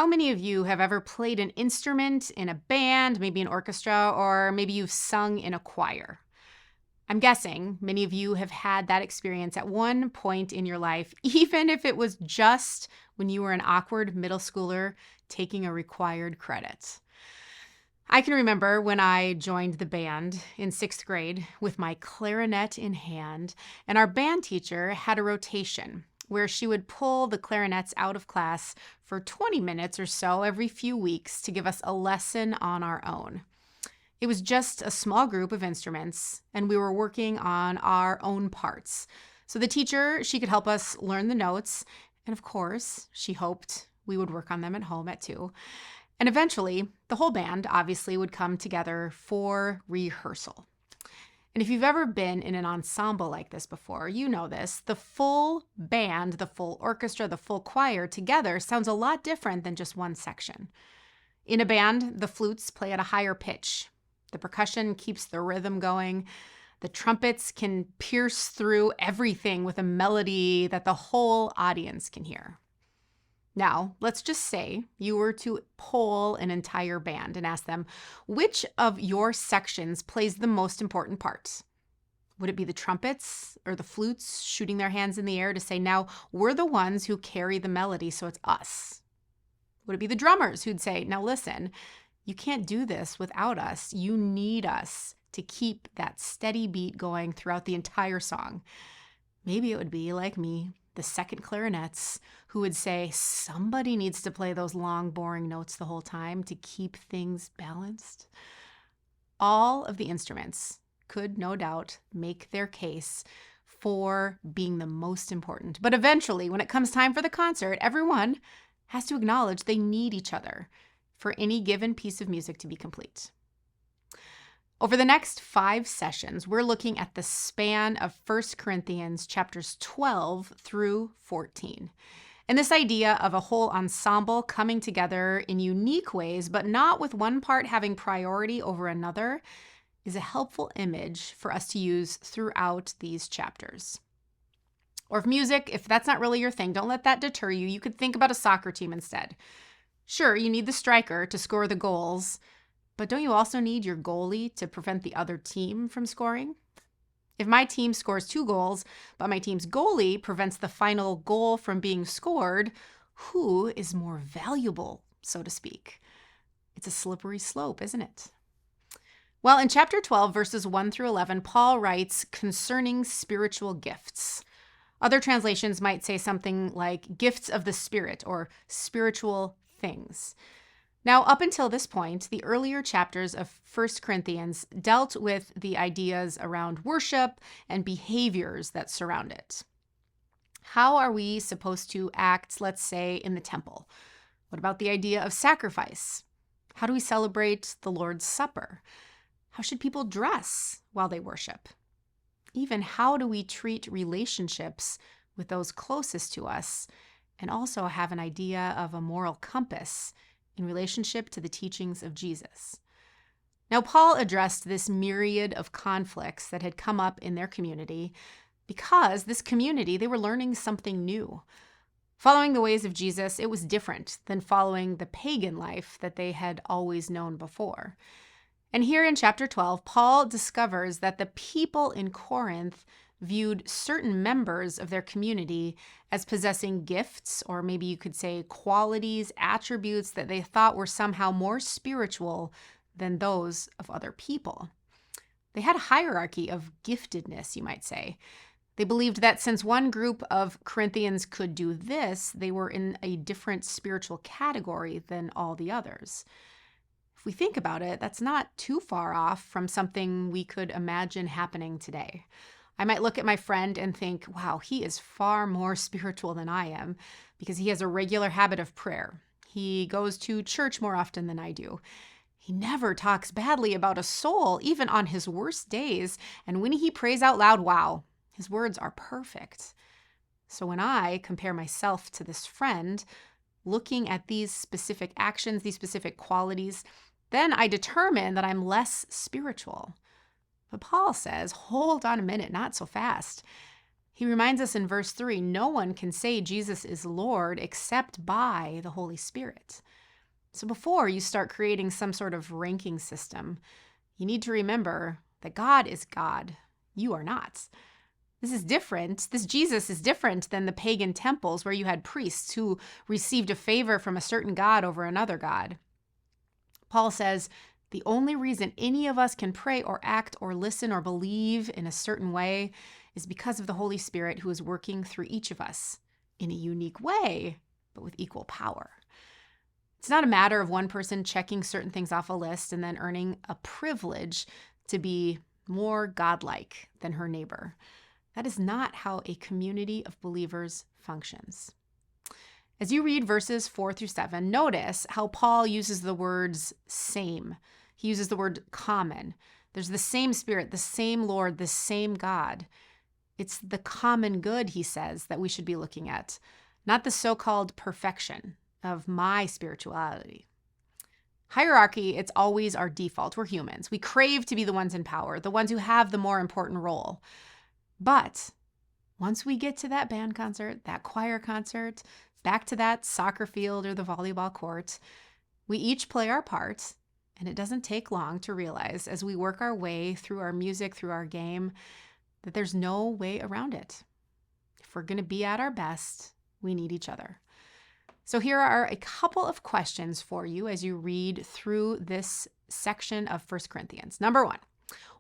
How many of you have ever played an instrument in a band, maybe an orchestra, or maybe you've sung in a choir? I'm guessing many of you have had that experience at one point in your life, even if it was just when you were an awkward middle schooler taking a required credit. I can remember when I joined the band in sixth grade with my clarinet in hand, and our band teacher had a rotation where she would pull the clarinets out of class for 20 minutes or so every few weeks to give us a lesson on our own. It was just a small group of instruments, and we were working on our own parts. So the teacher, she could help us learn the notes, and of course, she hoped we would work on them at home at 2. And eventually, the whole band obviously would come together for rehearsal. And if you've ever been in an ensemble like this before, you know this. The full band, the full orchestra, the full choir together sounds a lot different than just one section. In a band, the flutes play at a higher pitch. The percussion keeps the rhythm going. The trumpets can pierce through everything with a melody that the whole audience can hear. Now, let's just say you were to poll an entire band and ask them, which of your sections plays the most important part? Would it be the trumpets or the flutes shooting their hands in the air to say, now we're the ones who carry the melody, so it's us? Would it be the drummers who'd say, now listen, you can't do this without us. You need us to keep that steady beat going throughout the entire song? Maybe it would be like me, the second clarinets, who would say, somebody needs to play those long, boring notes the whole time to keep things balanced. All of the instruments could no doubt make their case for being the most important. But eventually, when it comes time for the concert, everyone has to acknowledge they need each other for any given piece of music to be complete. Over the next 5 sessions, we're looking at the span of 1 Corinthians chapters 12 through 14. And this idea of a whole ensemble coming together in unique ways, but not with one part having priority over another, is a helpful image for us to use throughout these chapters. Or if that's not really your thing, don't let that deter you. You could think about a soccer team instead. Sure, you need the striker to score the goals, but don't you also need your goalie to prevent the other team from scoring? If my team scores 2 goals, but my team's goalie prevents the final goal from being scored, who is more valuable, so to speak? It's a slippery slope, isn't it? Well, in chapter 12, verses 1 through 11, Paul writes concerning spiritual gifts. Other translations might say something like gifts of the Spirit or spiritual things. Now, up until this point, the earlier chapters of 1 Corinthians dealt with the ideas around worship and behaviors that surround it. How are we supposed to act, let's say, in the temple? What about the idea of sacrifice? How do we celebrate the Lord's Supper? How should people dress while they worship? Even how do we treat relationships with those closest to us, and also have an idea of a moral compass in relationship to the teachings of Jesus? Now, Paul addressed this myriad of conflicts that had come up in their community because this community, they were learning something new. Following the ways of Jesus, it was different than following the pagan life that they had always known before. And here in chapter 12, Paul discovers that the people in Corinth viewed certain members of their community as possessing gifts, or maybe you could say qualities, attributes that they thought were somehow more spiritual than those of other people. They had a hierarchy of giftedness, you might say. They believed that since one group of Corinthians could do this, they were in a different spiritual category than all the others. If we think about it, that's not too far off from something we could imagine happening today. I might look at my friend and think, wow, he is far more spiritual than I am because he has a regular habit of prayer. He goes to church more often than I do. He never talks badly about a soul, even on his worst days. And when he prays out loud, wow, his words are perfect. So when I compare myself to this friend, looking at these specific actions, these specific qualities, then I determine that I'm less spiritual. But Paul says, hold on a minute, not so fast. He reminds us in verse 3, no one can say Jesus is Lord except by the Holy Spirit. So before you start creating some sort of ranking system, you need to remember that God is God. You are not. This is different. This Jesus is different than the pagan temples where you had priests who received a favor from a certain god over another god. Paul says, the only reason any of us can pray or act or listen or believe in a certain way is because of the Holy Spirit who is working through each of us in a unique way, but with equal power. It's not a matter of one person checking certain things off a list and then earning a privilege to be more godlike than her neighbor. That is not how a community of believers functions. As you read verses 4-7, notice how Paul uses the words same. He uses the word common. There's the same Spirit, the same Lord, the same God. It's the common good, he says, that we should be looking at, not the so-called perfection of my spirituality. Hierarchy, it's always our default. We're humans. We crave to be the ones in power, the ones who have the more important role. But once we get to that band concert, that choir concert, back to that soccer field or the volleyball court, we each play our part, and it doesn't take long to realize as we work our way through our music, through our game, that there's no way around it. If we're going to be at our best, we need each other. So here are a couple of questions for you as you read through this section of 1 Corinthians. Number 1,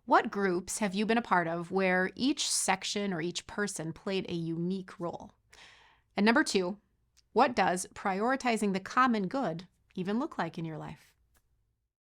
what groups have you been a part of where each section or each person played a unique role? And number 2, what does prioritizing the common good even look like in your life?